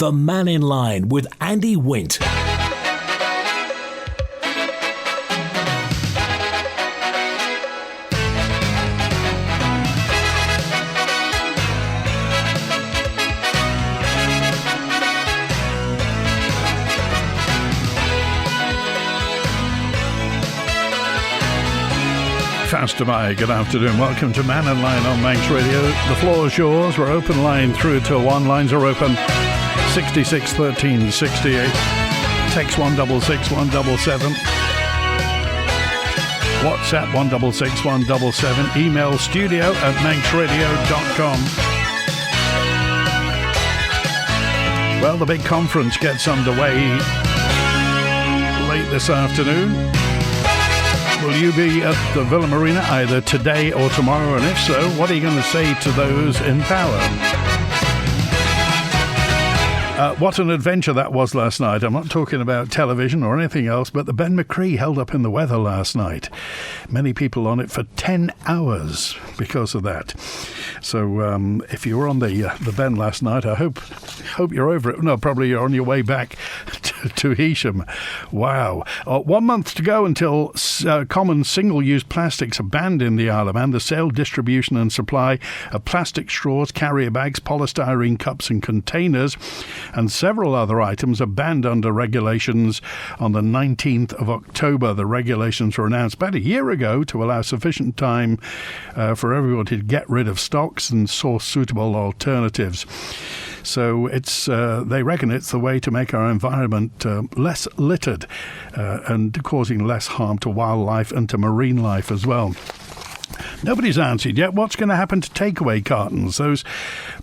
The Mannin Line with Andy Wint. Faster by, good afternoon. Welcome to Mannin Line on Manx Radio. The floor is yours. We're open line through till 1. Lines are open 66 13 68. Text 166 177. WhatsApp 166 177. Email studio@manxradio.com. Well, the big conference gets underway late this afternoon. Will you be at the Villa Marina either today or tomorrow? And if so, what are you going to say to those in power? What an adventure that was last night. I'm not talking about television or anything else, but the Ben McCree held up in the weather last night. Many people on it for 10 hours because of that. So if you were on the Ben last night, I hope you're over it. No, probably you're on your way back to Heysham. Wow. 1 month to go until common single-use plastics are banned in the Isle of Man. The sale, distribution and supply of plastic straws, carrier bags, polystyrene cups and containers and several other items are banned under regulations on the 19th of October. The regulations were announced about a year ago to allow sufficient time for everybody to get rid of stocks and source suitable alternatives. So it's they reckon it's the way to make our environment less littered and causing less harm to wildlife and to marine life as well. Nobody's answered yet what's going to happen to takeaway cartons, those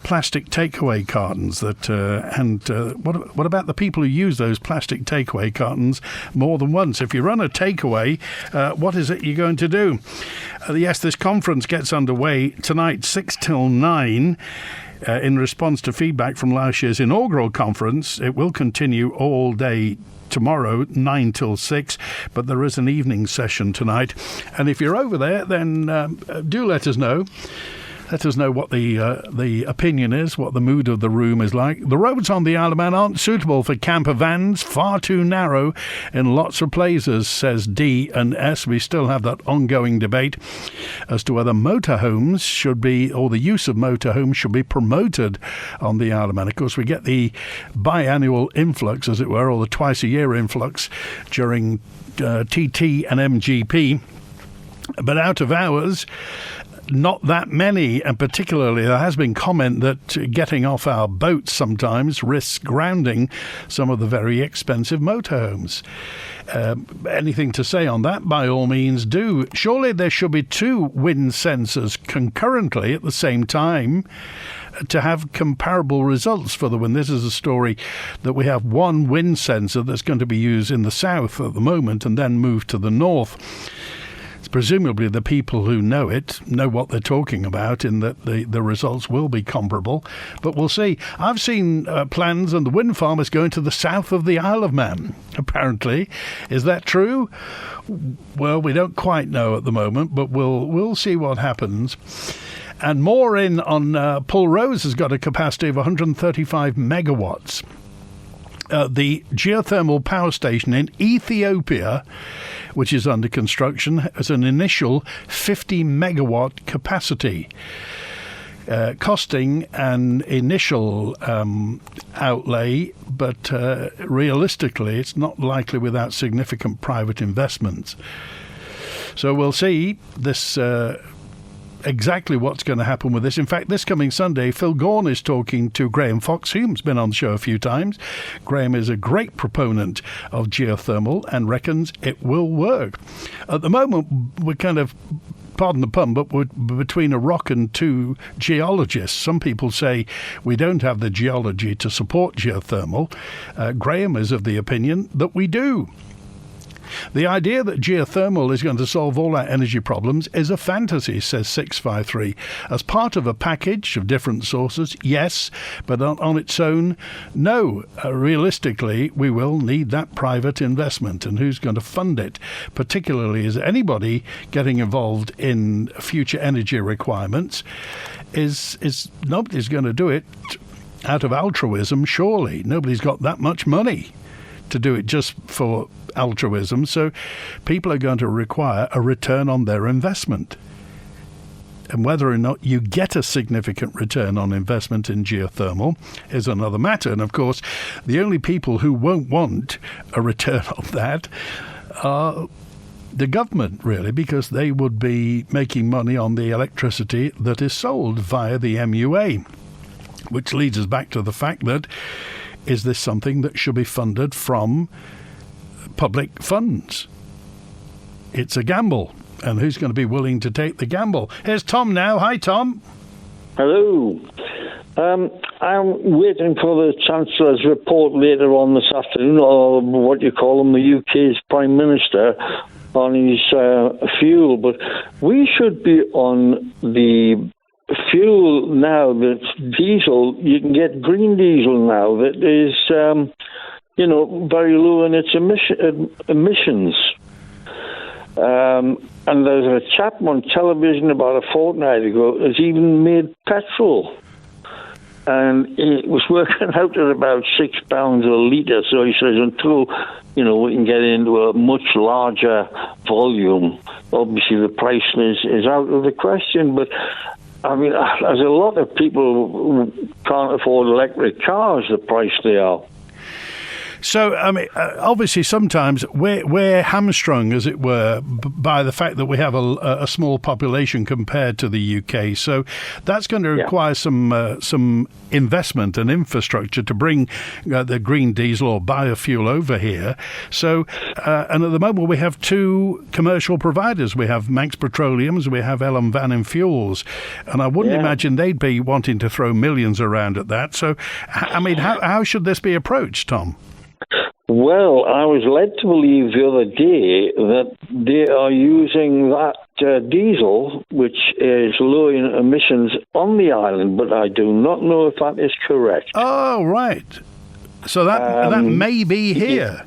plastic takeaway cartons what about the people who use those plastic takeaway cartons more than once? If you run a takeaway, what is it you're going to do? Yes, this conference gets underway tonight, 6 till 9. In response to feedback from last year's inaugural conference, it will continue all day tomorrow, 9 till 6, but there is an evening session tonight. And if you're over there, then do let us know. Let us know what the opinion is, what the mood of the room is like. The roads on the Isle of Man aren't suitable for camper vans, far too narrow in lots of places, says D and S. We still have that ongoing debate as to whether motorhomes should be, or the use of motorhomes should be promoted on the Isle of Man. Of course, we get the biannual influx, as it were, or the twice-a-year influx during TT and MGP. But out of hours, not that many, and particularly there has been comment that getting off our boats sometimes risks grounding some of the very expensive motorhomes. Anything to say on that, by all means do. Surely there should be 2 wind sensors concurrently at the same time to have comparable results for the wind. This is a story that we have one wind sensor that's going to be used in the south at the moment and then move to the north. Presumably the people who know it know what they're talking about, in that the results will be comparable, but we'll see. I've seen plans, and the wind farm is going to the south of the Isle of Man, apparently. Is that true? Well, we don't quite know at the moment, but we'll see what happens. And more in on Pulrose has got a capacity of 135 megawatts. The geothermal power station in Ethiopia, which is under construction, has an initial 50 megawatt capacity, costing an initial outlay, but realistically it's not likely without significant private investments. So we'll see this exactly what's going to happen with this. In fact, this coming Sunday, Phil Gaughan is talking to Graham Fox, who's been on the show a few times. Graham is a great proponent of geothermal and reckons it will work. At the moment, we're kind of, pardon the pun, but we're between a rock and 2 geologists. Some people say we don't have the geology to support geothermal. Graham is of the opinion that we do. The idea that geothermal is going to solve all our energy problems is a fantasy, says 653. As part of a package of different sources, yes, but on its own, no. Realistically, we will need that private investment, and who's going to fund it? Particularly, is anybody getting involved in future energy requirements? Is nobody's going to do it out of altruism, surely. Nobody's got that much money to do it just for altruism. So people are going to require a return on their investment. And whether or not you get a significant return on investment in geothermal is another matter. And of course, the only people who won't want a return on that are the government, really, because they would be making money on the electricity that is sold via the MUA, which leads us back to the fact that, is this something that should be funded from public funds? It's a gamble. And who's going to be willing to take the gamble? Here's Tom now. Hi, Tom. Hello. I'm waiting for the Chancellor's report later on this afternoon, or what you call him, the UK's Prime Minister, on his fuel. But we should be on the fuel now that's diesel. You can get green diesel now that is, very low in its emissions. And there's a chap on television about a fortnight ago has even made petrol. And it was working out at about £6 a litre. So he says until, we can get into a much larger volume, obviously the price is out of the question. But, I mean, there's a lot of people who can't afford electric cars, the price they are. So, I mean, obviously, sometimes we're hamstrung, as it were, by the fact that we have a small population compared to the UK. So that's going to require some investment and infrastructure to bring the green diesel or biofuel over here. So, and at the moment, we have two commercial providers. We have Manx Petroleums, we have Mannin Fuels, and I wouldn't imagine they'd be wanting to throw millions around at that. So, I mean, how should this be approached, Tom? Well, I was led to believe the other day that they are using that diesel, which is low in emissions, on the island, but I do not know if that is correct. Oh, right. So that may be here.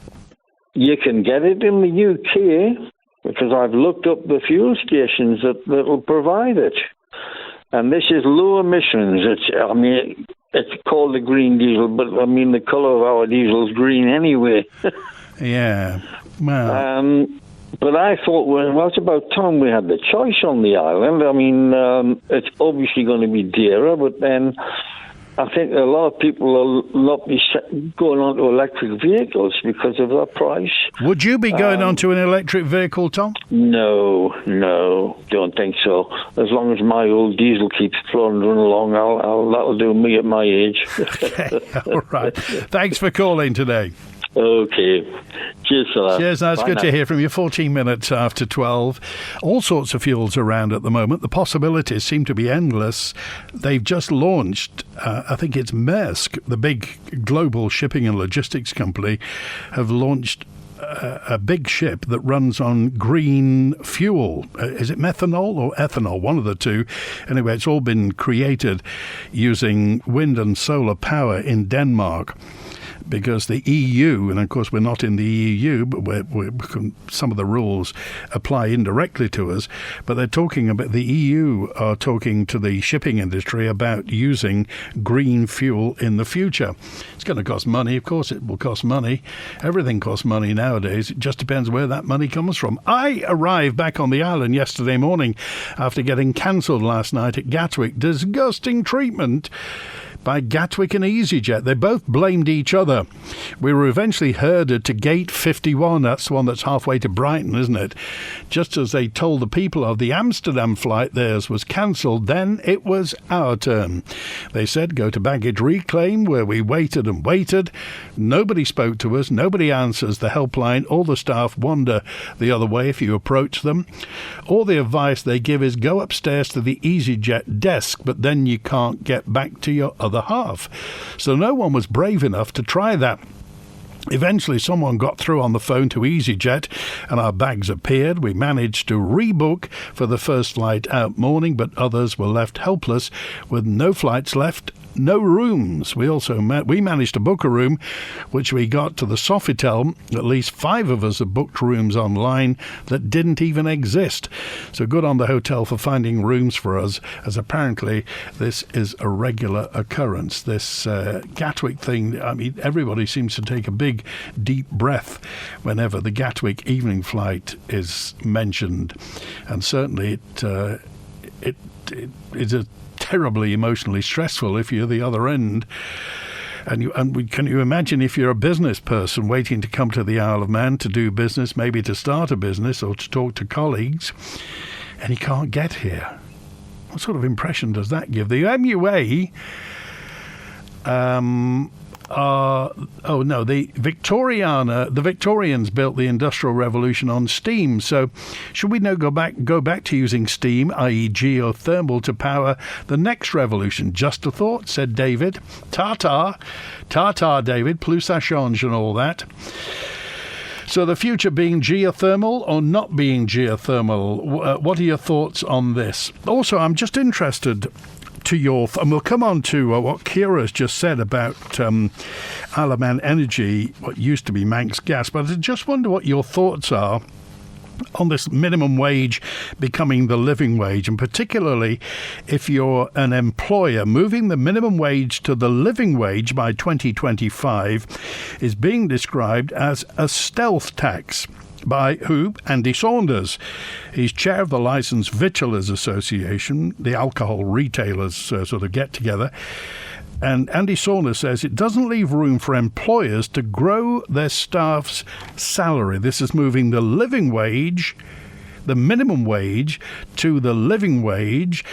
You can get it in the UK, because I've looked up the fuel stations that will provide it. And this is low emissions. It's called the green diesel, but I mean the colour of our diesel is green anyway. Yeah. Well. But I thought, well, it's about time we had the choice on the island. I mean, it's obviously going to be dearer, but then I think a lot of people will not be going on to electric vehicles because of that price. Would you be going on to an electric vehicle, Tom? No, don't think so. As long as my old diesel keeps floundering along, that'll do me at my age. Okay, all right. Thanks for calling today. Okay. Cheers for that. Cheers. That's good to hear from you. 14 minutes after 12. All sorts of fuels around at the moment. The possibilities seem to be endless. They've just launched, I think it's Maersk, the big global shipping and logistics company, have launched a big ship that runs on green fuel. Is it methanol or ethanol? One of the two. Anyway, it's all been created using wind and solar power in Denmark. Because the EU, and of course we're not in the EU, but some of the rules apply indirectly to us, but they're talking about, the EU are talking to the shipping industry about using green fuel in the future. It's going to cost money. Of course it will cost money. Everything costs money nowadays. It just depends where that money comes from. I arrived back on the island yesterday morning after getting cancelled last night at Gatwick. Disgusting treatment by Gatwick and EasyJet. They both blamed each other. We were eventually herded to gate 51. That's the one that's halfway to Brighton, isn't it? Just as they told the people of the Amsterdam flight theirs was cancelled, then it was our turn. They said go to baggage reclaim, where we waited and waited. Nobody spoke to us. Nobody answers the helpline. All the staff wander the other way if you approach them. All the advice they give is go upstairs to the EasyJet desk, but then you can't get back to your other half. So no one was brave enough to try that. Eventually someone got through on the phone to EasyJet and our bags appeared. We managed to rebook for the first flight out morning, but others were left helpless with no flights left no rooms. We managed to book a room, which we got to the Sofitel. At least 5 of us have booked rooms online that didn't even exist. So good on the hotel for finding rooms for us, as apparently this is a regular occurrence. This Gatwick thing, I mean, everybody seems to take a big, deep breath whenever the Gatwick evening flight is mentioned. And certainly it is a terribly emotionally stressful if you're the other end. Can you imagine if you're a business person waiting to come to the Isle of Man to do business, maybe to start a business or to talk to colleagues, and you can't get here? What sort of impression does that give? The MUA... the Victorians built the Industrial Revolution on steam. So should we now go back to using steam, i.e. geothermal, to power the next revolution? Just a thought, said David. Ta-ta, David, plus ça change and all that. So the future being geothermal or not being geothermal? What are your thoughts on this? Also, I'm just interested to and we'll come on to what Kira's just said about Isle of Man Energy, what used to be Manx Gas, but I just wonder what your thoughts are on this minimum wage becoming the living wage, and particularly if you're an employer. Moving the minimum wage to the living wage by 2025 is being described as a stealth tax. By who? Andy Saunders. He's chair of the Licensed Victuallers Association, the alcohol retailers sort of get together. And Andy Saunders says it doesn't leave room for employers to grow their staff's salary. This is moving the living wage, the minimum wage, to the living wage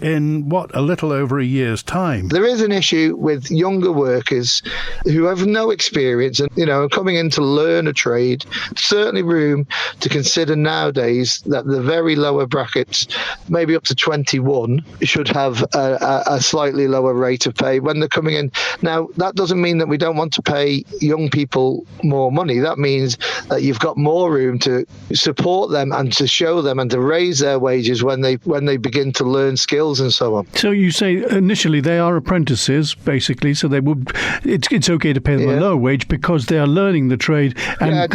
in, a little over a year's time. There is an issue with younger workers who have no experience and, coming in to learn a trade. Certainly room to consider nowadays that the very lower brackets, maybe up to 21, should have a slightly lower rate of pay when they're coming in. Now, that doesn't mean that we don't want to pay young people more money. That means that you've got more room to support them and to show them and to raise their wages when they begin to learn skills and so on. So you say initially they are apprentices, basically, so they would. It's okay to pay them a lower wage because they are learning the trade. And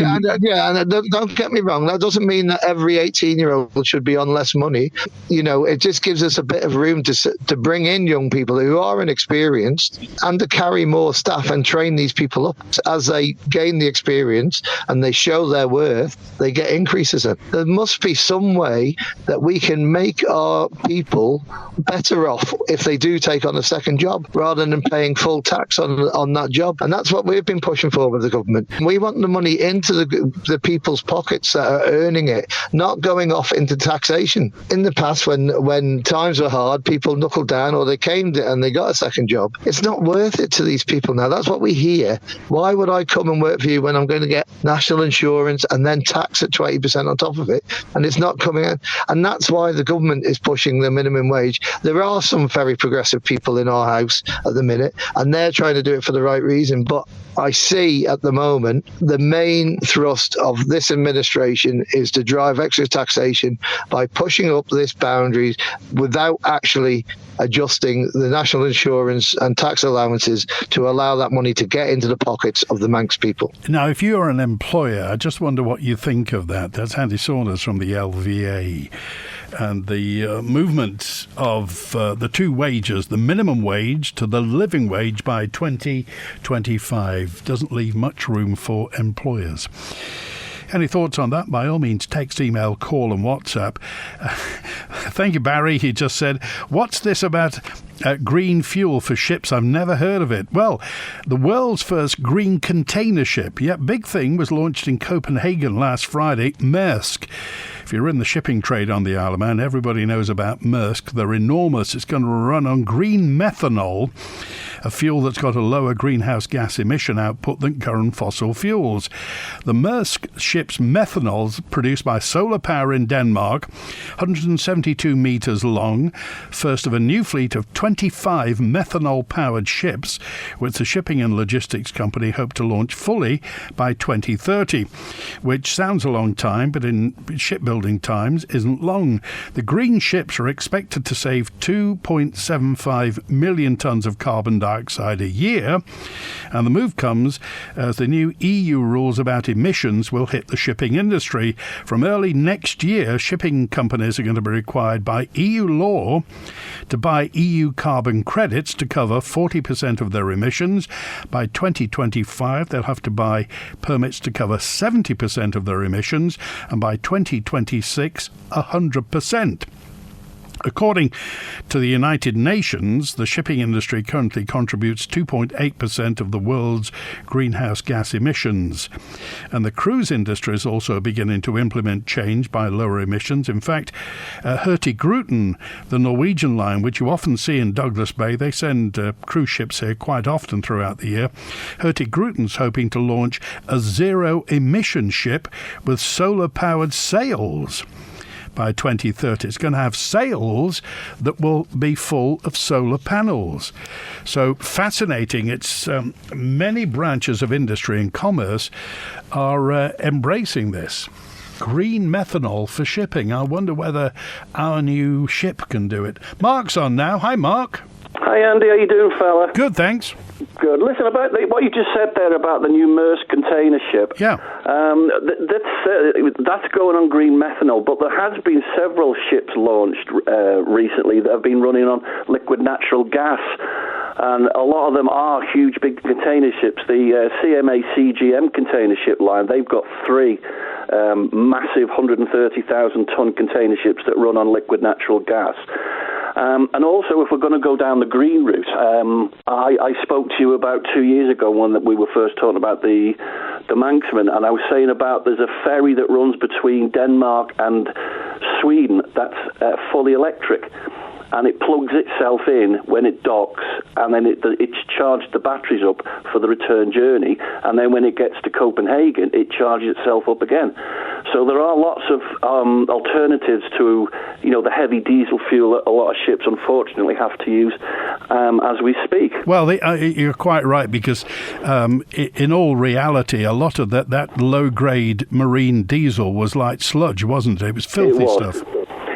don't get me wrong. That doesn't mean that every 18-year-old should be on less money. It just gives us a bit of room to bring in young people who are inexperienced and to carry more staff and train these people up. As they gain the experience and they show their worth, they get increases in. There must be some way that we can make our people better off if they do take on a second job rather than paying full tax on that job. And that's what we've been pushing for with the government. We want the money into the people's pockets that are earning it, not going off into taxation. In the past, when times were hard, people knuckled down or they came and they got a second job. It's not worth it to these people now. That's what we hear. Why would I come and work for you when I'm going to get national insurance and then tax at 20% on top of it? And it's not coming in. And that's why the government is pushing the minimum wage. There are some very progressive people in our house at the minute, and they're trying to do it for the right reason. But I see at the moment the main thrust of this administration is to drive extra taxation by pushing up this boundaries without actually adjusting the national insurance and tax allowances to allow that money to get into the pockets of the Manx people. Now, if you're an employer, I just wonder what you think of that. That's Andy Saunders from the LVA. And the movement of the two wages, the minimum wage to the living wage by 2025, doesn't leave much room for employers. Any thoughts on that? By all means, text, email, call and WhatsApp. Thank you, Barry. He just said, what's this about green fuel for ships? I've never heard of it. Well, the world's first green container ship. Big thing was launched in Copenhagen last Friday, Maersk. If you're in the shipping trade on the Isle of Man, everybody knows about Maersk. They're enormous. It's going to run on green methanol. a fuel that's got a lower greenhouse gas emission output than current fossil fuels. The Maersk ship's methanol is produced by solar power in Denmark, 172 metres long, first of a new fleet of 25 methanol-powered ships, which the shipping and logistics company hope to launch fully by 2030, which sounds a long time, but in shipbuilding times isn't long. The green ships are expected to save 2.75 million tonnes of carbon dioxide a year, and the move comes as the new EU rules about emissions will hit the shipping industry. From early next year, shipping companies are going to be required by EU law to buy EU carbon credits to cover 40% of their emissions. By 2025, they'll have to buy permits to cover 70% of their emissions, and by 2026, 100%. According to the United Nations, the shipping industry currently contributes 2.8% of the world's greenhouse gas emissions. And the cruise industry is also beginning to implement change by lower emissions. In fact, Hurtigruten, the Norwegian line, which you often see in Douglas Bay, they send cruise ships here quite often throughout the year. Hurtigruten's hoping to launch a zero-emission ship with solar-powered sails. By 2030, it's going to have sails that will be full of solar panels. So fascinating. It's many branches of industry and commerce are embracing this. Green methanol for shipping. I wonder whether our new ship can do it. Mark's on now. Hi, Mark. Hi, Andy. How you doing, fella? Good, thanks. Good. Listen, about what you just said there about the new Maersk container ship. Yeah. That's going on green methanol, but there has been several ships launched recently that have been running on liquid natural gas, and a lot of them are huge, big container ships. The CMA CGM container ship line, they've got three massive 130,000-ton container ships that run on liquid natural gas. And also, if we're going to go down the green route, I spoke to you about 2 years ago when we were first talking about the Manxman, and I was saying about there's a ferry that runs between Denmark and Sweden that's fully electric, and it plugs itself in when it docks, and then it's charged the batteries up for the return journey, and then when it gets to Copenhagen, it charges itself up again. So there are lots of alternatives to, the heavy diesel fuel that a lot of ships unfortunately have to use as we speak. Well, you're quite right, because in all reality, a lot of that low-grade marine diesel was like sludge, wasn't it? It was filthy stuff.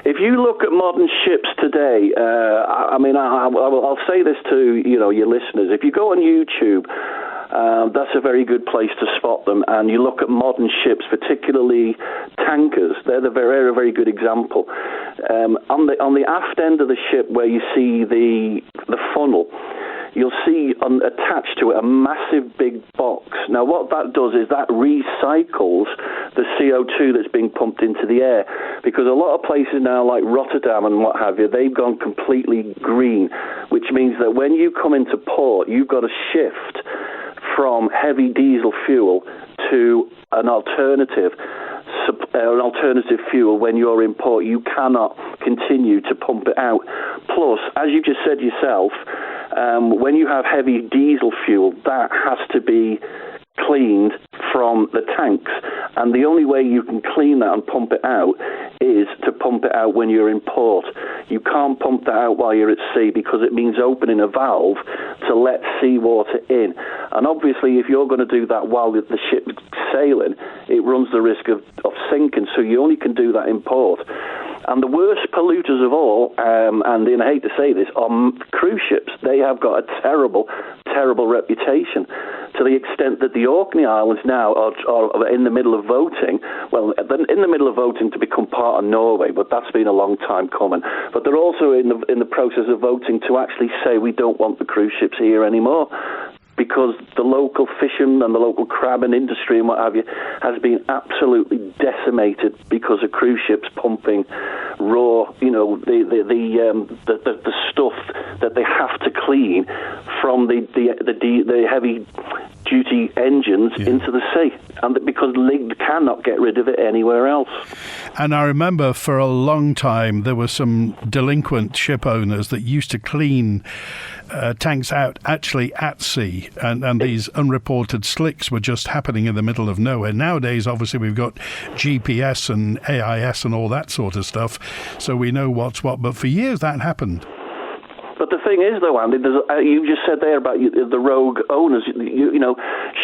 If you look at modern ships today, I'll say this to your listeners. If you go on YouTube, that's a very good place to spot them. And you look at modern ships, particularly tankers. They're a very good example. On the aft end of the ship, where you see the funnel, you'll see attached to it a massive big box. Now, what that does is that recycles the CO2 that's being pumped into the air, because a lot of places now, like Rotterdam and what have you, they've gone completely green, which means that when you come into port, you've got to shift from heavy diesel fuel to an alternative fuel. When you're in port, you cannot continue to pump it out. Plus, as you just said yourself, when you have heavy diesel fuel, that has to be cleaned from the tanks, and the only way you can clean that and pump it out is to pump it out when you're in port. You can't pump that out while you're at sea, because it means opening a valve to let seawater in, and obviously if you're going to do that while the ship's sailing, it runs the risk of sinking, so you only can do that in port. And the worst polluters of all, and I hate to say this, are cruise ships. They have got a terrible, terrible reputation, to the extent that the Orkney Islands now are in the middle of voting. Well, they're in the middle of voting to become part of Norway, but that's been a long time coming. But they're also in the process of voting to actually say we don't want the cruise ships here anymore, because the local fishing and the local crabbing industry and what have you has been absolutely decimated because of cruise ships pumping raw, the stuff that they have to clean from the heavy duty engines into the sea, and because they cannot get rid of it anywhere else. And I remember for a long time there were some delinquent ship owners that used to clean tanks out actually at sea, and these unreported slicks were just happening in the middle of nowhere. Nowadays, obviously, we've got GPS and AIS and all that sort of stuff, so we know what's what. But for years that happened. But the thing is, though, Andy, you just said there about the rogue owners. You know,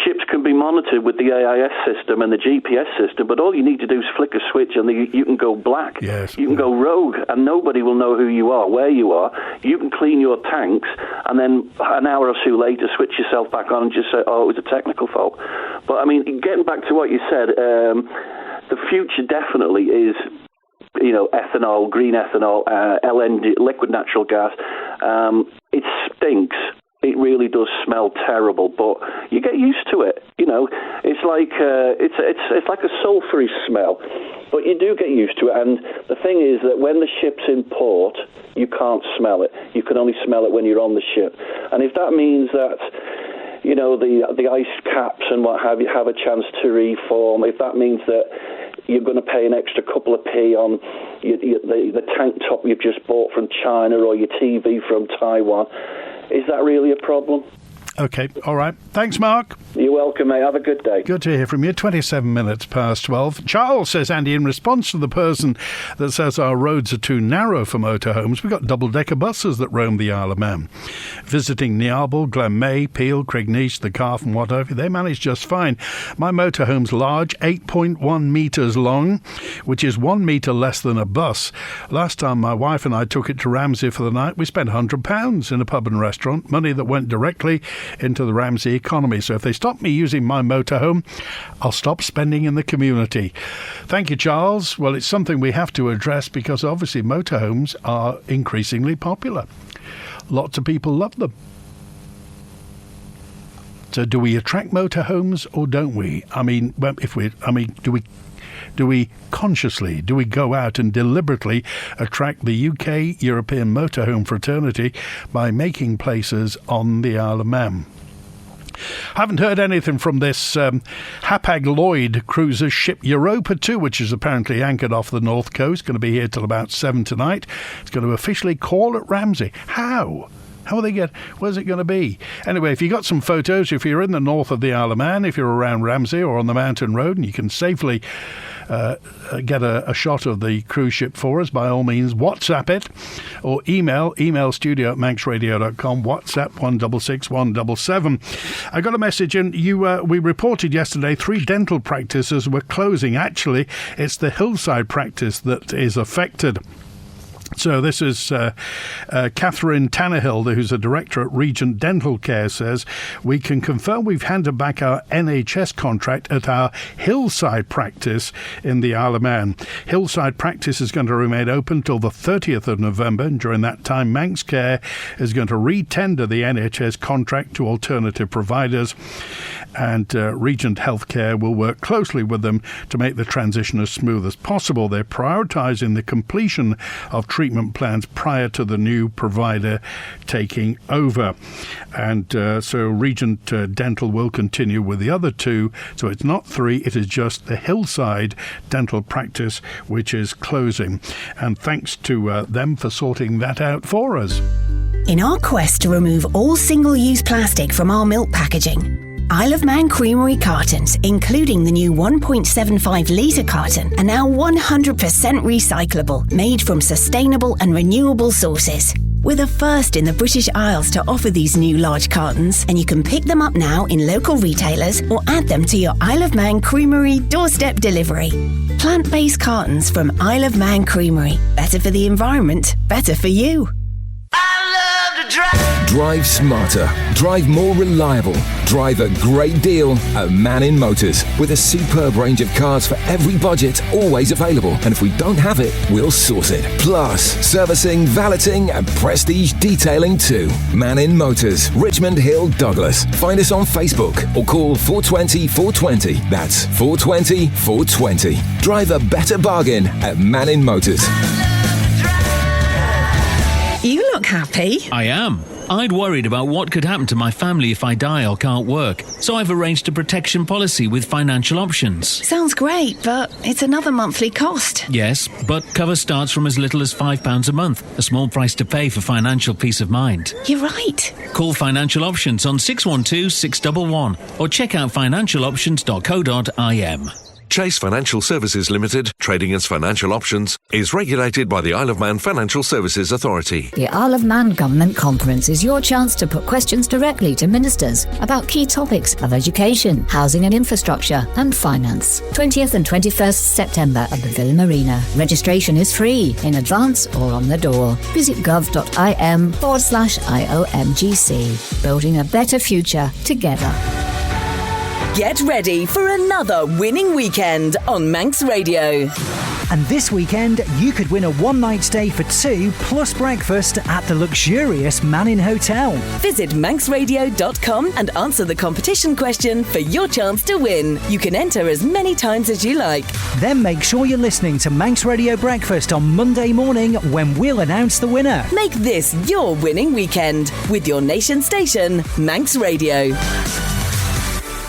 ships can be monitored with the AIS system and the GPS system, but all you need to do is flick a switch and you can go black. Yes. You can go rogue, and nobody will know who you are, where you are. You can clean your tanks, and then an hour or two later, switch yourself back on and just say, oh, it was a technical fault. But, I mean, getting back to what you said, the future definitely is, you know, ethanol, green ethanol, LNG, liquid natural gas. It stinks. It really does smell terrible, but you get used to it. You know, it's like it's like a sulphury smell, but you do get used to it. And the thing is that when the ship's in port, you can't smell it. You can only smell it when you're on the ship. And if that means that, you know, the ice caps and what have you have a chance to reform, if that means that you're going to pay an extra couple of p on the tank top you've just bought from China or your TV from Taiwan, is that really a problem? Okay, all right. Thanks, Mark. You're welcome, mate. Have a good day. Good to hear from you. 27 minutes past 12. Charles says, Andy, in response to the person that says our roads are too narrow for motorhomes, we've got double-decker buses that roam the Isle of Man. Visiting Niarble, Glenmay, Peel, Cregnish, the Calf and what have you, they manage just fine. My motorhome's large, 8.1 metres long, which is 1 metre less than a bus. Last time my wife and I took it to Ramsey for the night, we spent £100 in a pub and restaurant, money that went directly into the Ramsey economy. So if they stop me using my motorhome, I'll stop spending in the community. Thank you, Charles. Well, it's something we have to address because obviously motorhomes are increasingly popular. Lots of people love them. So do we attract motorhomes or don't we? I mean, do we consciously, do we go out and deliberately attract the UK European motorhome fraternity by making places on the Isle of Man? Haven't heard anything from this Hapag-Lloyd cruiser ship Europa 2, which is apparently anchored off the north coast, going to be here till about 7 tonight. It's going to officially call at Ramsey. How? How will they get? Where's it going to be? Anyway, if you got some photos, if you're in the north of the Isle of Man, if you're around Ramsey or on the mountain road, and you can safely get a shot of the cruise ship for us, by all means, WhatsApp it or email studio@manxradio.com, WhatsApp 166 177. I got a message in. We reported yesterday 3 dental practices were closing. Actually, it's the Hillside practice that is affected. So this is Catherine Tannehill, who's a director at Regent Dental Care, says, we can confirm we've handed back our NHS contract at our Hillside practice in the Isle of Man. Hillside practice is going to remain open till the 30th of November, and during that time, Manx Care is going to re-tender the NHS contract to alternative providers, and Regent Healthcare will work closely with them to make the transition as smooth as possible. They're prioritising the completion of treatment plans prior to the new provider taking over. And so Regent Dental will continue with the other 2. So it's not 3, it is just the Hillside dental practice which is closing. And thanks to them for sorting that out for us. In our quest to remove all single-use plastic from our milk packaging, Isle of Man Creamery cartons, including the new 1.75 litre carton, are now 100% recyclable, made from sustainable and renewable sources. We're the first in the British Isles to offer these new large cartons, and you can pick them up now in local retailers or add them to your Isle of Man Creamery doorstep delivery. Plant-based cartons from Isle of Man Creamery. Better for the environment, better for you. Drive smarter, drive more reliable, drive a great deal at Mannin Motors, with a superb range of cars for every budget, always available, and if we don't have it, we'll source it. Plus, servicing, valeting and prestige detailing too. Mannin Motors, Richmond Hill, Douglas. Find us on Facebook or call 420 420. That's 420 420. Drive a better bargain at Mannin Motors. You look happy. I am. I'd worried about what could happen to my family if I die or can't work, so I've arranged a protection policy with financial options. Sounds great, but it's another monthly cost. Yes, but cover starts from as little as £5 a month, a small price to pay for financial peace of mind. You're right. Call Financial Options on 612 611 or check out financialoptions.co.im. Chase Financial Services Limited, trading as Financial Options, is regulated by the Isle of Man Financial Services Authority. The Isle of Man Government Conference is your chance to put questions directly to ministers about key topics of education, housing and infrastructure, and finance. 20th and 21st September at the Villa Marina. Registration is free, in advance or on the door. Visit gov.im/IOMGC. Building a better future together. Get ready for another winning weekend on Manx Radio. And this weekend, you could win a one-night stay for two plus breakfast at the luxurious Mannin Hotel. Visit manxradio.com and answer the competition question for your chance to win. You can enter as many times as you like. Then make sure you're listening to Manx Radio Breakfast on Monday morning when we'll announce the winner. Make this your winning weekend with your nation station, Manx Radio.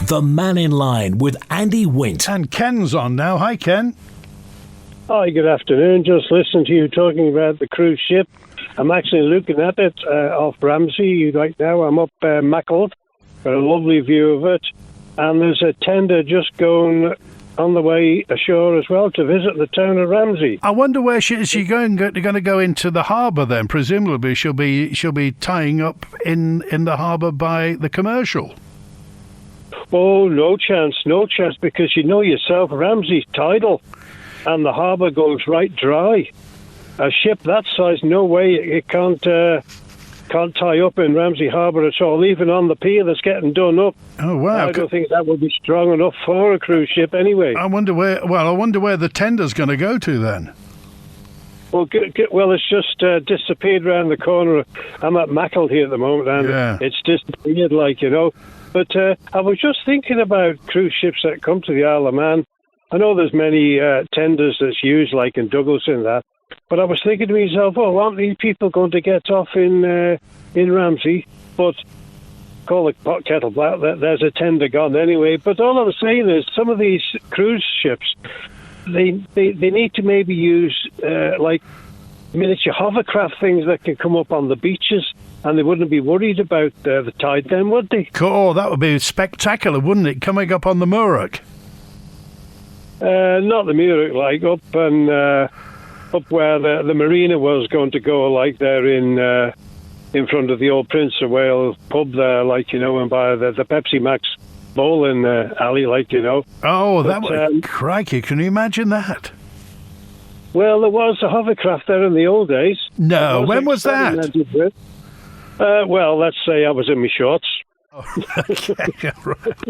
The Mannin Line with Andy Wint. And Ken's on now. Hi, Ken. Hi, good afternoon. Just listening to you talking about the cruise ship. I'm actually looking at it off Ramsey right now. I'm up Mackle. Got a lovely view of it. And there's a tender just going on the way ashore as well to visit the town of Ramsey. I wonder where is she going to go into the harbour then? Presumably she'll be tying up in the harbour by the commercial. Oh, no chance, because you know yourself, Ramsey's tidal, and the harbour goes right dry. A ship that size, no way, it can't tie up in Ramsey Harbour at all, even on the pier that's getting done up. Oh, wow. I don't think that would be strong enough for a cruise ship anyway. I wonder where the tender's going to go to then. Well, it's just disappeared around the corner. I'm at Mackle here at the moment, and it's disappeared, But I was just thinking about cruise ships that come to the Isle of Man. I know there's many tenders that's used, like in Douglas and that. But I was thinking to myself, aren't these people going to get off in Ramsey? But call it pot kettle black. There's a tender gone anyway. But all I'm saying is, some of these cruise ships, they need to maybe use like miniature hovercraft things that can come up on the beaches. And they wouldn't be worried about the tide then, would they? Oh, that would be spectacular, wouldn't it? Coming up on the Murrock. Not the Murrock, up where the marina was going to go, there in front of the old Prince of Wales pub there, and by the Pepsi Max bowling alley, Oh, that would... crikey, can you imagine that? Well, there was a hovercraft there in the old days. No, when was that? Well, let's say I was in my shorts. Oh, okay, right.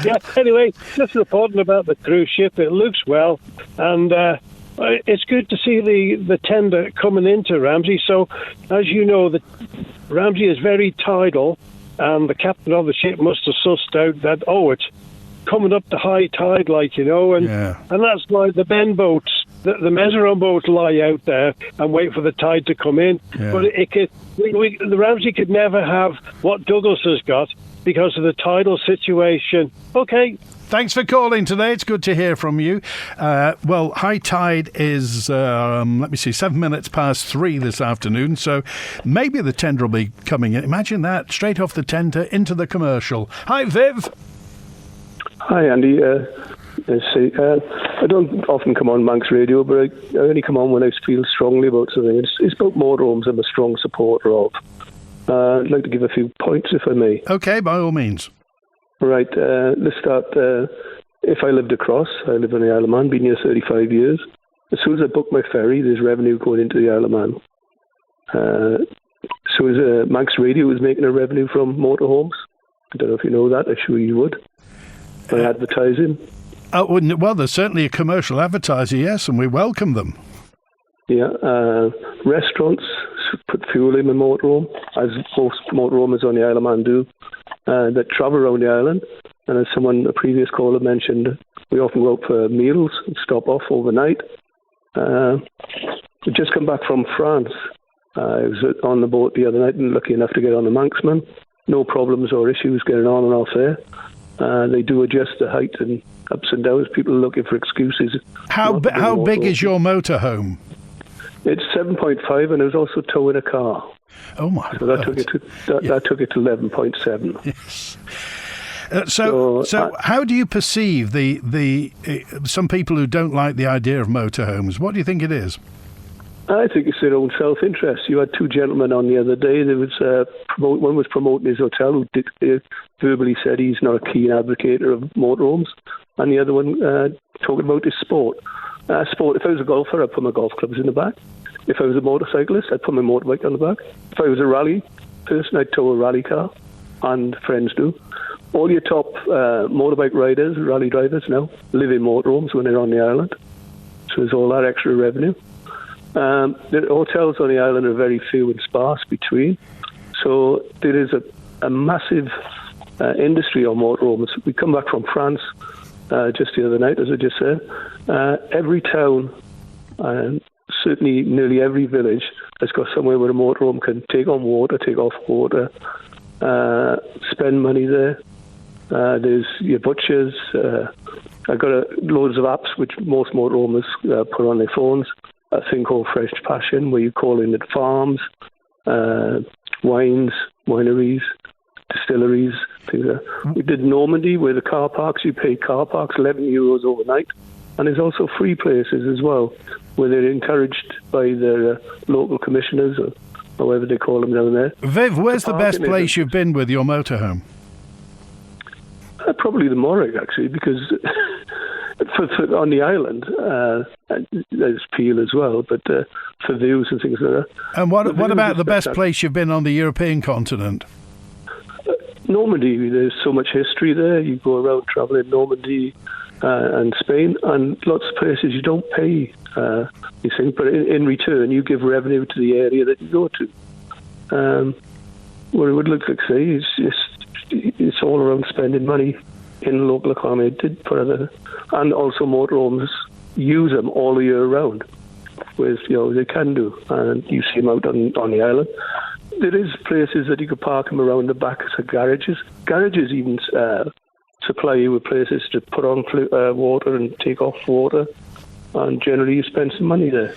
Yeah, anyway, just reporting about the cruise ship. It looks well, and it's good to see the tender coming into Ramsey. So, as you know, the Ramsey is very tidal, and the captain of the ship must have sussed out that, it's coming up to high tide, and that's why the Ben boats, the Mezeron boats lie out there and wait for the tide to come in. Yeah. But the Ramsey could never have what Douglas has got because of the tidal situation. Okay. Thanks for calling today. It's good to hear from you. Well, high tide is, 7 minutes past 3 this afternoon, so maybe the tender will be coming in. Imagine that, straight off the tender into the commercial. Hi, Viv. Hi, Andy. I don't often come on Manx Radio, but I only come on when I feel strongly about something. It's about motorhomes I'm a strong supporter of. I'd like to give a few points, if I may. Okay, by all means. Right, let's start. If I lived across, I live on the Isle of Man, been here 35 years. As soon as I book my ferry, there's revenue going into the Isle of Man. So as Manx Radio is making a revenue from motorhomes. I don't know if you know that. I'm sure you would. By advertising. Well, there's certainly a commercial advertiser, yes, and we welcome them. Yeah, restaurants put fuel in the motorhome, as most motorhomes on the Isle of Man do, that travel around the island. And as a previous caller mentioned, we often go out for meals and stop off overnight. We just come back from France, I was on the boat the other night and lucky enough to get on the Manxman. No problems or issues getting on and off there. They do adjust the height and ups and downs. People are looking for excuses. How big is your motorhome? It's 7.5, and I was also towing a car. Oh my! So that took it to that took it to 11.7. Yes. So how do you perceive the some people who don't like the idea of motorhomes? What do you think it is? I think it's their own self-interest. You had two gentlemen on the other day. There was one was promoting his hotel who verbally said he's not a keen advocate of motorhomes, and the other one talking about his sport. Sport. If I was a golfer, I'd put my golf clubs in the back. If I was a motorcyclist, I'd put my motorbike on the back. If I was a rally person, I'd tow a rally car, and friends do. All your top motorbike riders, rally drivers now, live in motorhomes when they're on the island. So there's all that extra revenue. The hotels on the island are very few and sparse between. So there is a massive industry on motorhomes. We come back from France just the other night, as I just said. Every town, certainly nearly every village, has got somewhere where a motorhome can take on water, take off water, spend money there. There's your butchers. I've got loads of apps which most motorhomes put on their phones. A thing called Fresh Passion, where you call in at farms, wines, wineries, distilleries, things like that. We did Normandy, where the car parks, you pay car parks €11 overnight. And there's also free places as well, where they're encouraged by their local commissioners, or however they call them down there. Viv, where's the best place you've been with your motorhome? Probably the Morrig, actually, because for on the island, there's Peel as well, but for views and things like that. And what about the best place you've been on the European continent? Normandy. There's so much history there. You go around travelling Normandy and Spain, and lots of places you don't pay, you think, but in return you give revenue to the area that you go to. What it would look like, say, it's all around spending money in the local economy. It did put other, and also motorhomes use them all year round, whereas they can do, and you see them out on the island. There is places that you could park them around the back of garages. Garages even supply you with places to put on water and take off water, and generally you spend some money there.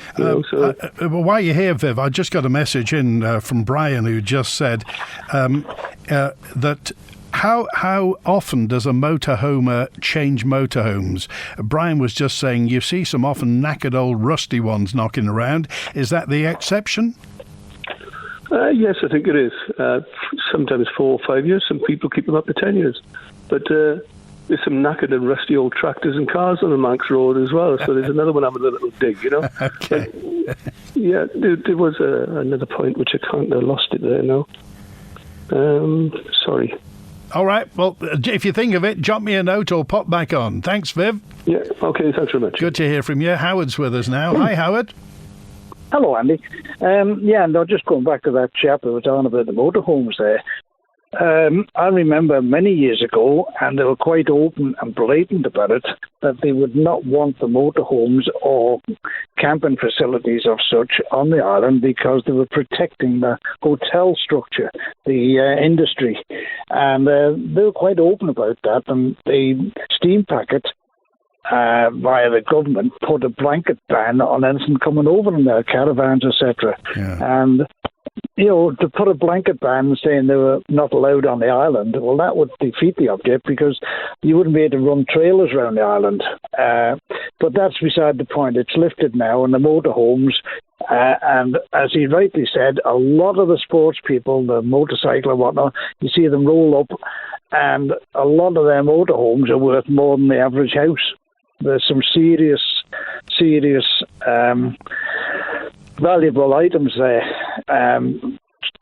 While you're here, Viv, I just got a message in from Brian, who just said that how often does a motorhomer change motorhomes? Brian was just saying you see some often knackered old rusty ones knocking around. Is that the exception? Yes, I think it is. Sometimes 4 or 5 years. Some people keep them up to 10 years. But there's some knackered and rusty old tractors and cars on the Manx Road as well. So there's another one having a little dig, Okay. Yeah, there was another point which I can't. I lost it there now. Sorry. All right. Well, if you think of it, drop me a note or pop back on. Thanks, Viv. Yeah. Okay. Thanks very much. Good to hear from you. Howard's with us now. Hi, Howard. Hello, Andy. And just going back to that chap who was on about the motorhomes there. I remember many years ago, and they were quite open and blatant about it, that they would not want the motorhomes or camping facilities of such on the island because they were protecting the hotel structure, the industry. And they were quite open about that. And the steam packet, via the government, put a blanket ban on anything coming over in their caravans, etc. Yeah. And to put a blanket ban saying they were not allowed on the island, well, that would defeat the object because you wouldn't be able to run trailers around the island. But that's beside the point. It's lifted now, and the motorhomes, and as he rightly said, a lot of the sports people, the motorcycle and whatnot, you see them roll up, and a lot of their motorhomes are worth more than the average house. There's some serious valuable items there.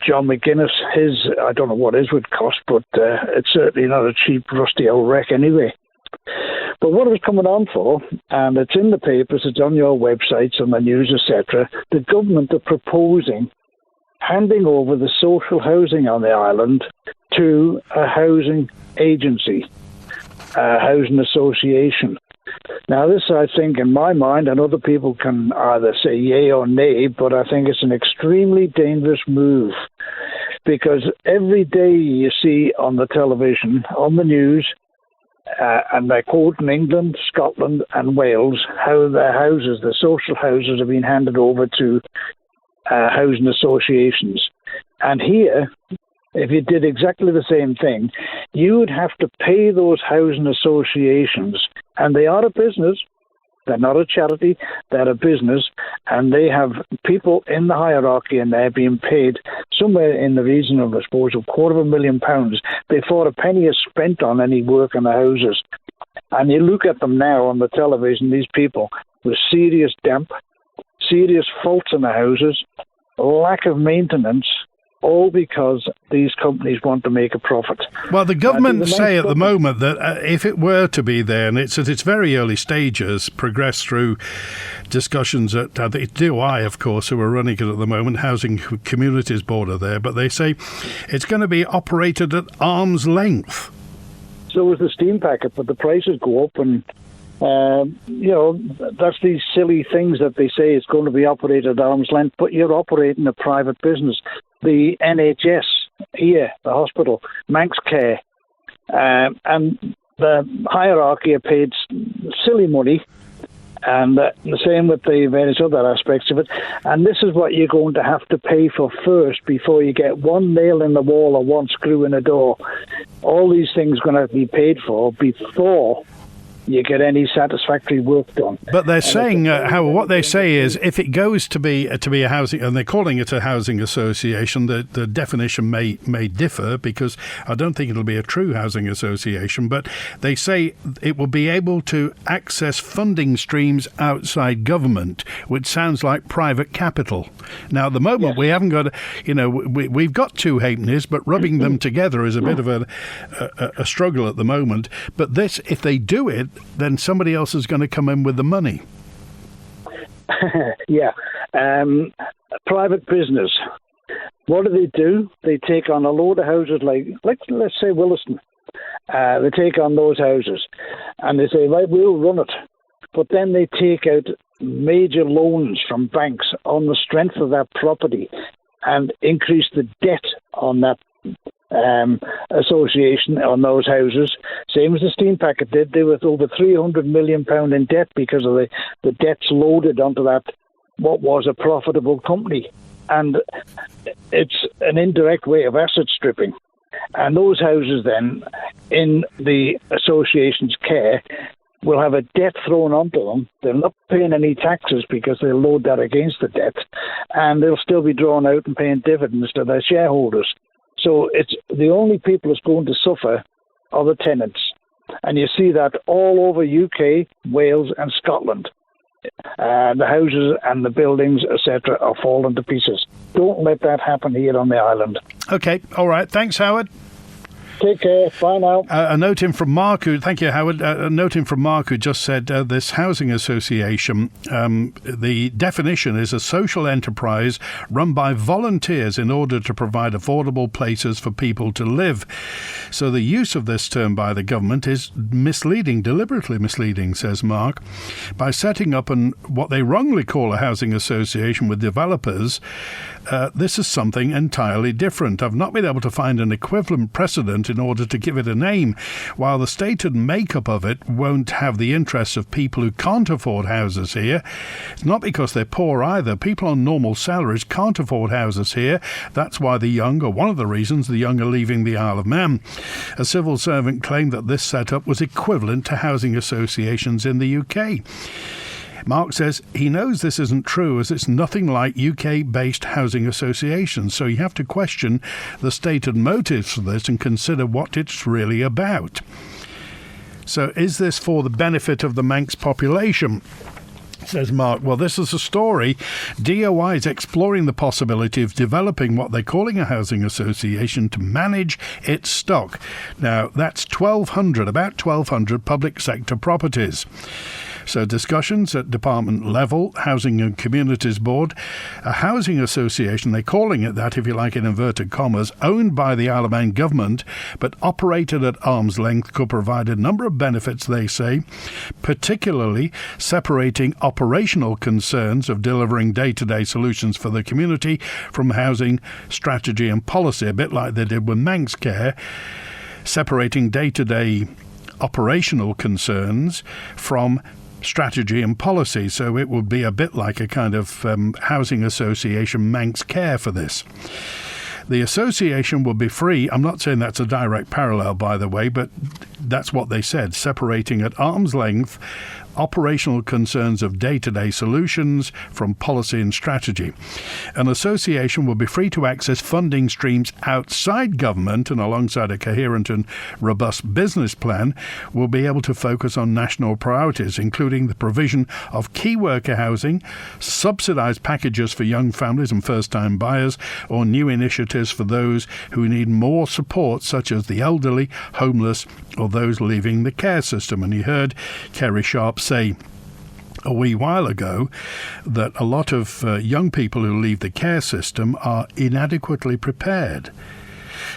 John McGuinness, I don't know what his would cost, but it's certainly not a cheap rusty old wreck anyway. But what it was coming on for, and it's in the papers, it's on your websites and the news, etc., the government are proposing handing over the social housing on the island to a housing agency, a housing association. Now, this, I think, in my mind, and other people can either say yay or nay, but I think it's an extremely dangerous move, because every day you see on the television, on the news, and they quote in England, Scotland and Wales, how their houses, the social houses, have been handed over to housing associations. And here, if you did exactly the same thing, you would have to pay those housing associations, and they are a business. They're not a charity, they're a business, and they have people in the hierarchy, and they're being paid somewhere in the region of, I suppose, £250,000 before a penny is spent on any work in the houses. And you look at them now on the television, these people with serious damp, serious faults in the houses, lack of maintenance, all because these companies want to make a profit. Well, the government say at the moment that if it were to be there, and it's at its very early stages, progressed through discussions at the DOI, of course, who are running it at the moment, Housing Communities Board are there, but they say it's going to be operated at arm's length. So is the steam packet, but the prices go up, and that's these silly things that they say it's going to be operated at arm's length, but you're operating a private business. The NHS here, the hospital, Manx Care, and the hierarchy are paid silly money, and the same with the various other aspects of it. And this is what you're going to have to pay for first before you get one nail in the wall or one screw in a door. All these things are going to have to be paid for before you get any satisfactory work done. But they're saying, Howard, what they say is, if it goes to be a housing, and they're calling it a housing association, the definition may differ, because I don't think it'll be a true housing association, but they say it will be able to access funding streams outside government, which sounds like private capital. Now, at the moment, we haven't got, we've got two halfpennies, but rubbing them together is a bit of a struggle at the moment. But this, if they do it, then somebody else is going to come in with the money. Yeah. Private business. What do? They take on a load of houses like let's say Williston. They take on those houses and they say, right, we'll run it. But then they take out major loans from banks on the strength of that property and increase the debt on that association on those houses, same as the steam packet did. They were over £300 million in debt because of the debts loaded onto that, what was a profitable company. And it's an indirect way of asset stripping. And those houses then, in the association's care, will have a debt thrown onto them. They're not paying any taxes because they'll load that against the debt, and they'll still be drawn out and paying dividends to their shareholders. So it's the only people that's going to suffer are the tenants. And you see that all over UK, Wales and Scotland. The houses and the buildings, etc., are falling to pieces. Don't let that happen here on the island. Okay, all right. Thanks, Howard. Take care. Bye now. A note in from Mark, thank you, Howard. A note in from Mark, who just said this housing association, the definition is a social enterprise run by volunteers in order to provide affordable places for people to live. So the use of this term by the government is misleading, deliberately misleading, says Mark. By setting up what they wrongly call a housing association with developers, this is something entirely different. I've not been able to find an equivalent precedent in order to give it a name, while the stated makeup of it won't have the interests of people who can't afford houses here. It's not because they're poor either. People on normal salaries can't afford houses here. That's why one of the reasons the young are leaving the Isle of Man. A civil servant claimed that this setup was equivalent to housing associations in the UK. Mark says he knows this isn't true, as it's nothing like UK-based housing associations, so you have to question the stated motives for this and consider what it's really about. So is this for the benefit of the Manx population? Says Mark. Well, this is a story. DOI is exploring the possibility of developing what they're calling a housing association to manage its stock. Now, that's about 1,200 public sector properties. So discussions at department level, Housing and Communities Board, a housing association, they're calling it that if you like in inverted commas, owned by the Isle of Man government but operated at arm's length, could provide a number of benefits, they say, particularly separating operational concerns of delivering day-to-day solutions for the community from housing strategy and policy, a bit like they did with Manx Care, separating day-to-day operational concerns from strategy and policy. So it would be a bit like a kind of housing association Manx Care for this. The association will be free. I'm not saying that's a direct parallel, by the way, but that's what they said, separating at arm's length operational concerns of day-to-day solutions from policy and strategy. An association will be free to access funding streams outside government, and alongside a coherent and robust business plan, will be able to focus on national priorities, including the provision of key worker housing, subsidised packages for young families and first-time buyers, or new initiatives for those who need more support, such as the elderly, homeless, or those leaving the care system. And you heard Kerry Sharp say a wee while ago that a lot of young people who leave the care system are inadequately prepared.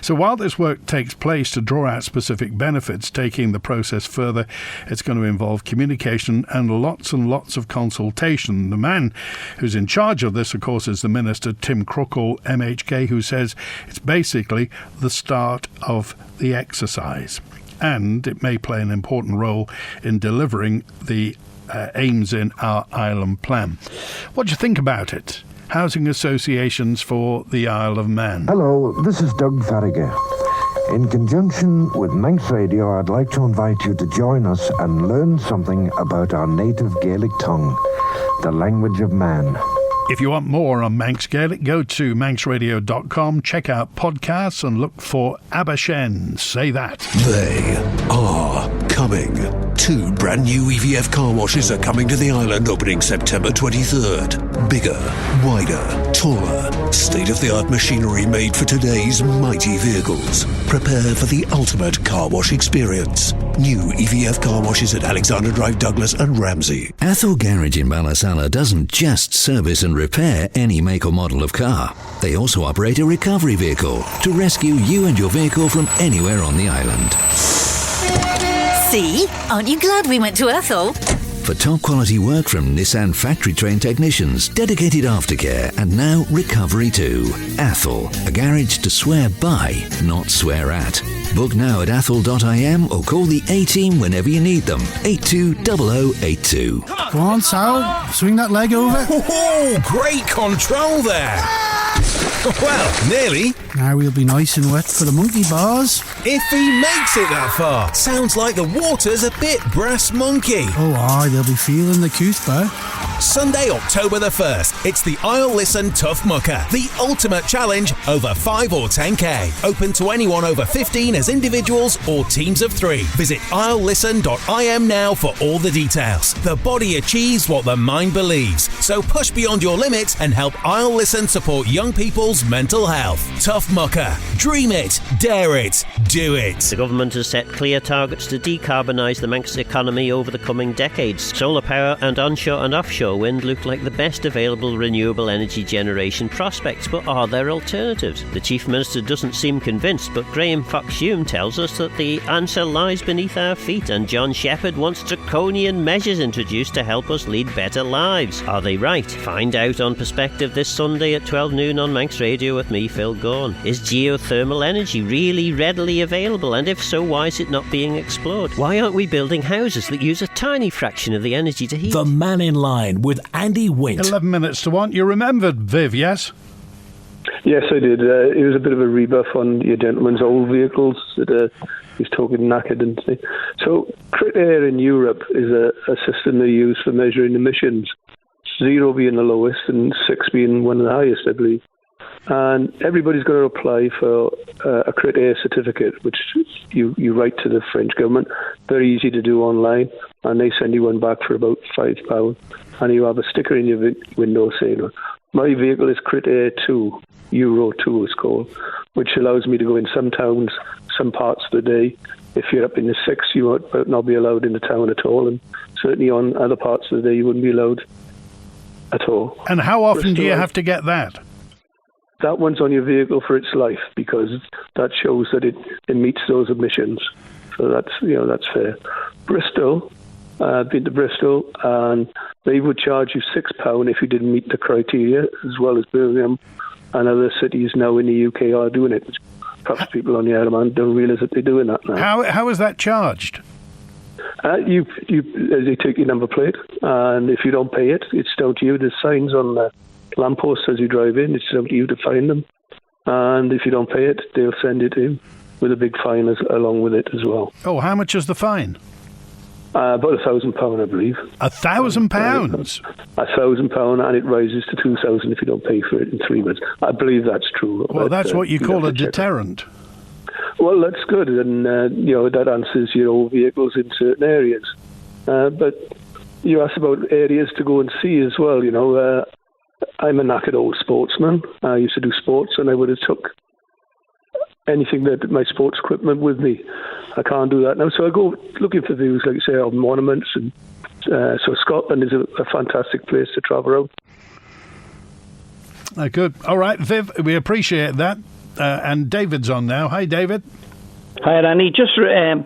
So while this work takes place to draw out specific benefits, taking the process further, it's going to involve communication and lots of consultation. The man who's in charge of this, of course, is the Minister, Tim Crookall, MHK, who says it's basically the start of the exercise. And it may play an important role in delivering the aims in our island plan. What do you think about it? Housing associations for the Isle of Man. Hello, this is Doug Farragher. In conjunction with Manx Radio, I'd like to invite you to join us and learn something about our native Gaelic tongue, the language of man. If you want more on Manx Gaelic, go to manxradio.com, check out podcasts and look for Abashen. Say that. They are coming. 2 brand new EVF car washes are coming to the island opening September 23rd. Bigger, wider, taller, state-of-the-art machinery made for today's mighty vehicles. Prepare for the ultimate car wash experience. New EVF car washes at Alexander Drive, Douglas and Ramsey. Athol Garage in Ballasalla doesn't just service and repair any make or model of car. They also operate a recovery vehicle to rescue you and your vehicle from anywhere on the island. See? Aren't you glad we went to Athol? For top quality work from Nissan factory trained technicians, dedicated aftercare, and now recovery too. Athol, a garage to swear by, not swear at. Book now at athol.im or call the A-team whenever you need them. 820082. Go on, Sal. Swing that leg over. Oh, great control there. Well, nearly. Now we'll be nice and wet for the monkey bars. If he makes it that far. Sounds like the water's a bit brass monkey. Oh, aye, they'll be feeling the Cuthber. Sunday, October the 1st. It's the I'll Listen Tough Mucker. The ultimate challenge over 5 or 10k. Open to anyone over 15 as individuals or teams of 3. Visit I'llListen.im now for all the details. The body achieves what the mind believes. So push beyond your limits and help I'll Listen support young people's mental health. Tough Mucker. Dream it. Dare it. Do it. The government has set clear targets to decarbonise the Manx economy over the coming decades. Solar power and onshore and offshore wind look like the best available renewable energy generation prospects, but are there alternatives? The Chief Minister doesn't seem convinced, but Graham Fox-Hume tells us that the answer lies beneath our feet, and John Shepherd wants draconian measures introduced to help us lead better lives. Are they right? Find out on Perspective this Sunday at 12 noon on Manx Radio with me, Phil Gorn. Is geothermal energy really readily available, and if so, why is it not being explored? Why aren't we building houses that use a tiny fraction of the energy to heat? The Mannin Line with Andy Wint. 11 minutes to 1. You remembered Viv, yes? Yes, I did. It was a bit of a rebuff on your gentleman's old vehicles that he's talking knackered and things. So, Crit Air in Europe is a system they use for measuring emissions. 0 being the lowest and 6 being one of the highest, I believe. And everybody's got to apply for a Crit Air certificate, which you write to the French government. Very easy to do online, and they send you one back for about £5. And you have a sticker in your window saying, my vehicle is Crit Air 2, Euro 2 is called, which allows me to go in some towns, some parts of the day, if you're up in the 6, you might not be allowed in the town at all, and certainly on other parts of the day you wouldn't be allowed at all. And how often do you have to get that? That one's on your vehicle for its life, because that shows that it meets those emissions. So that's fair. Bristol, I've been to Bristol, and they would charge you £6 if you didn't meet the criteria, as well as Birmingham and other cities now in the UK are doing it. Perhaps people on the Isle of Man don't realise that they're doing that now. How is that charged? They take your number plate, and if you don't pay it, it's down to you. There's signs on the lampposts as you drive in. It's down to you to find them, and if you don't pay it, they'll send it in with a big fine along with it as well. Oh, how much is the fine? About £1,000, I believe. £1,000? £1,000, and it rises to £2,000 if you don't pay for it in 3 months. I believe that's true. Well, that's what you call a deterrent. Well, that's good, and that answers your old vehicles in certain areas. But you asked about areas to go and see as well. I'm a knackered old sportsman. I used to do sports, and I would have took anything that my sports equipment with me. I can't do that now, so I go looking for views, like you say, of monuments, and so Scotland is a fantastic place to travel around. Good. All right, Viv, we appreciate that. And David's on now. Hi, David. Hi, Andy. Just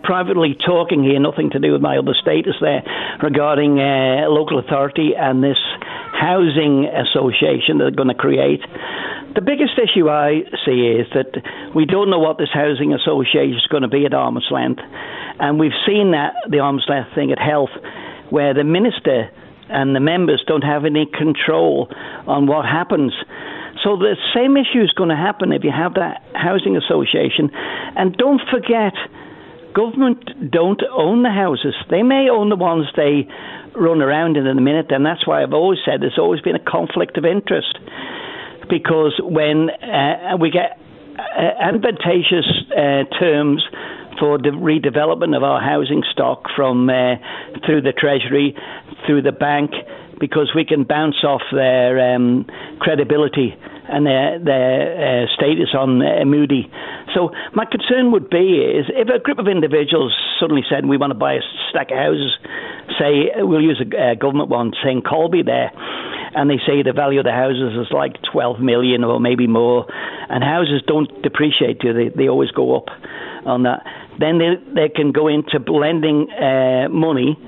privately talking here, nothing to do with my other status there, regarding local authority and this housing association they're going to create. The biggest issue I see is that we don't know what this housing association is going to be at arm's length. And we've seen that, the arm's length thing at health, where the minister and the members don't have any control on what happens. So the same issue is going to happen if you have that housing association. And don't forget, government don't own the houses. They may own the ones they run around in a minute, and that's why I've always said there's always been a conflict of interest. Because when we get advantageous terms for the redevelopment of our housing stock from through the Treasury, through the bank, because we can bounce off their credibility and their status on Moody. So my concern would be is if a group of individuals suddenly said we want to buy a stack of houses, say we'll use a government one, saying Colby there, and they say the value of the houses is like 12 million or maybe more, and houses don't depreciate, they always go up on that. Then they can go into lending money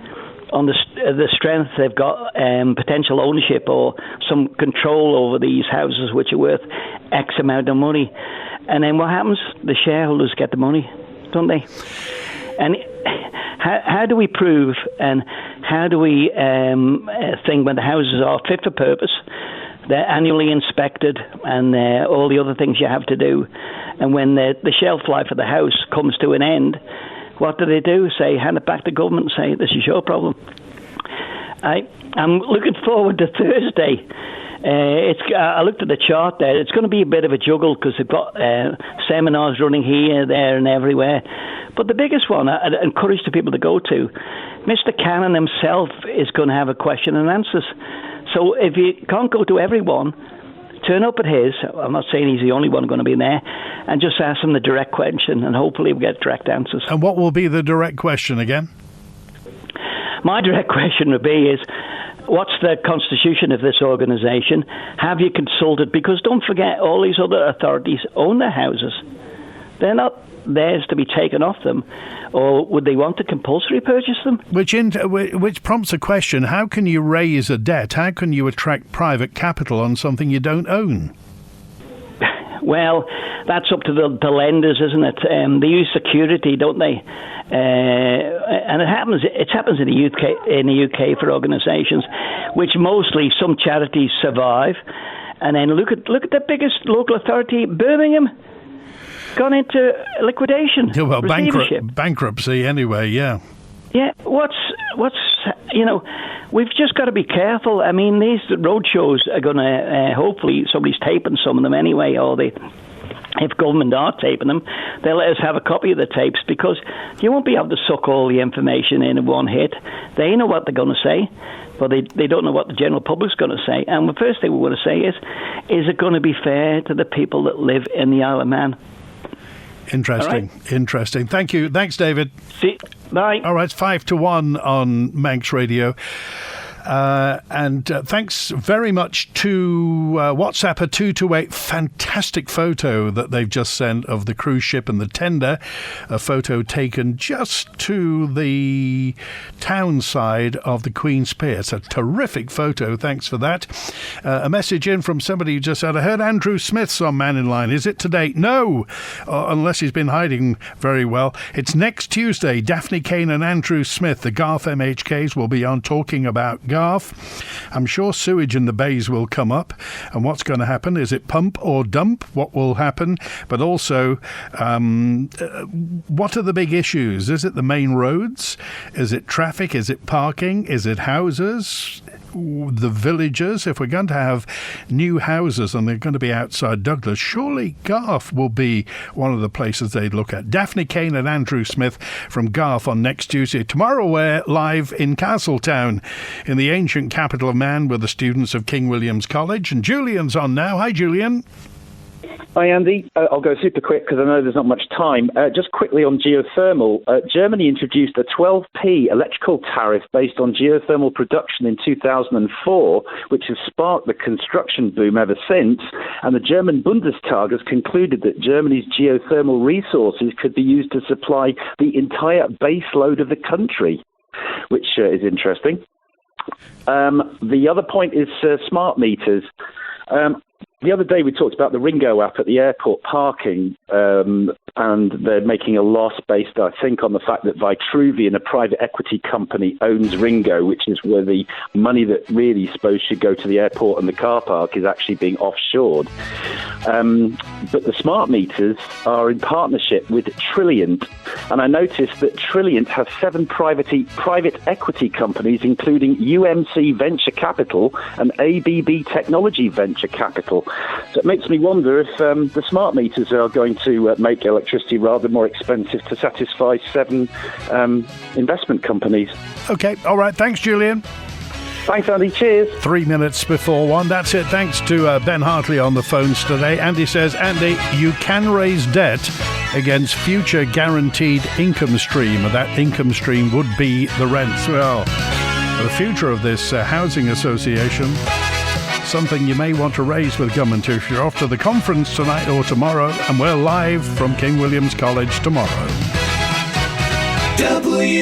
on the strength they've got potential ownership or some control over these houses which are worth X amount of money. And then what happens? The shareholders get the money, don't they? And how do we prove and how do we think when the houses are fit for purpose, they're annually inspected and all the other things you have to do, and when the shelf life of the house comes to an end, what do? Say, hand it back to government and say, this is your problem. I'm looking forward to Thursday. I looked at the chart there. It's going to be a bit of a juggle because they've got seminars running here, there and everywhere. But the biggest one I'd encourage the people to go to, Mr. Cannon himself is going to have a question and answers. So if you can't go to everyone, turn up at his. I'm not saying he's the only one going to be in there, and just ask him the direct question, and hopefully we'll get direct answers. And what will be the direct question again? My direct question would be is, what's the constitution of this organisation? Have you consulted? Because don't forget, all these other authorities own their houses. They're not theirs to be taken off them. Or would they want to compulsory purchase them? Which prompts a question, how can you raise a debt? How can you attract private capital on something you don't own? Well, that's up to the lenders, isn't it? They use security, don't they? And it happens in the UK for organisations, which mostly some charities survive. And then look at the biggest local authority, Birmingham, gone into liquidation. Yeah, well, bankruptcy anyway. Yeah. Yeah. What's we've just got to be careful. I mean, these road shows are going to hopefully somebody's taping some of them anyway, or if government are taping them, they'll let us have a copy of the tapes, because you won't be able to suck all the information in one hit. They know what they're going to say, but they don't know what the general public's going to say. And the first thing we want to say is it going to be fair to the people that live in the Isle of Man? Interesting. All right? Interesting. Thank you. Thanks, David. See, bye. All right, it's 5-1 on Manx Radio. And thanks very much to WhatsApper 228. Fantastic photo that they've just sent of the cruise ship and the tender. A photo taken just to the town side of the Queen's Pier. It's a terrific photo. Thanks for that. A message in from somebody who just said, I heard Andrew Smith's on Mannin Line. Is it today? No, unless he's been hiding very well. It's next Tuesday. Daphne Kane and Andrew Smith, the Garth MHKs, will be on talking about Garth. I'm sure sewage in the bays will come up, and what's going to happen? Is it pump or dump? What will happen? But also, what are the big issues? Is it the main roads? Is it traffic? Is it parking? Is it houses? The villagers? If we're going to have new houses and they're going to be outside Douglas, surely Garth will be one of the places they'd look at. Daphne Kane and Andrew Smith from Garth on next Tuesday. Tomorrow we're live in Castletown, in the ancient capital of Man, with the students of King William's College. And Julian's on now. Hi, Julian. Hi, Andy. I'll go super quick because I know there's not much time. Just quickly on geothermal, Germany introduced a 12p electrical tariff based on geothermal production in 2004, which has sparked the construction boom ever since. And the German Bundestag has concluded that Germany's geothermal resources could be used to supply the entire base load of the country, which is interesting. The other point is smart meters. The other day we talked about the Ringo app at the airport parking, and they're making a loss based, I think, on the fact that Vitruvian, a private equity company, owns Ringo, which is where the money that really supposed should go to the airport and the car park is actually being offshored. But the smart meters are in partnership with Trilliant, and I noticed that Trilliant has 7 private equity companies, including UMC Venture Capital and ABB Technology Venture Capital. So it makes me wonder if the smart meters are going to make electricity rather more expensive to satisfy 7 investment companies. Okay, all right. Thanks, Julian. Thanks, Andy. Cheers. 3 minutes before 1. That's it. Thanks to Ben Hartley on the phones today. Andy says, Andy, you can raise debt against future guaranteed income stream. That income stream would be the rents. Well, the future of this housing association, something you may want to raise with government if you're off to the conference tonight or tomorrow, and we're live from King William's College tomorrow. WINT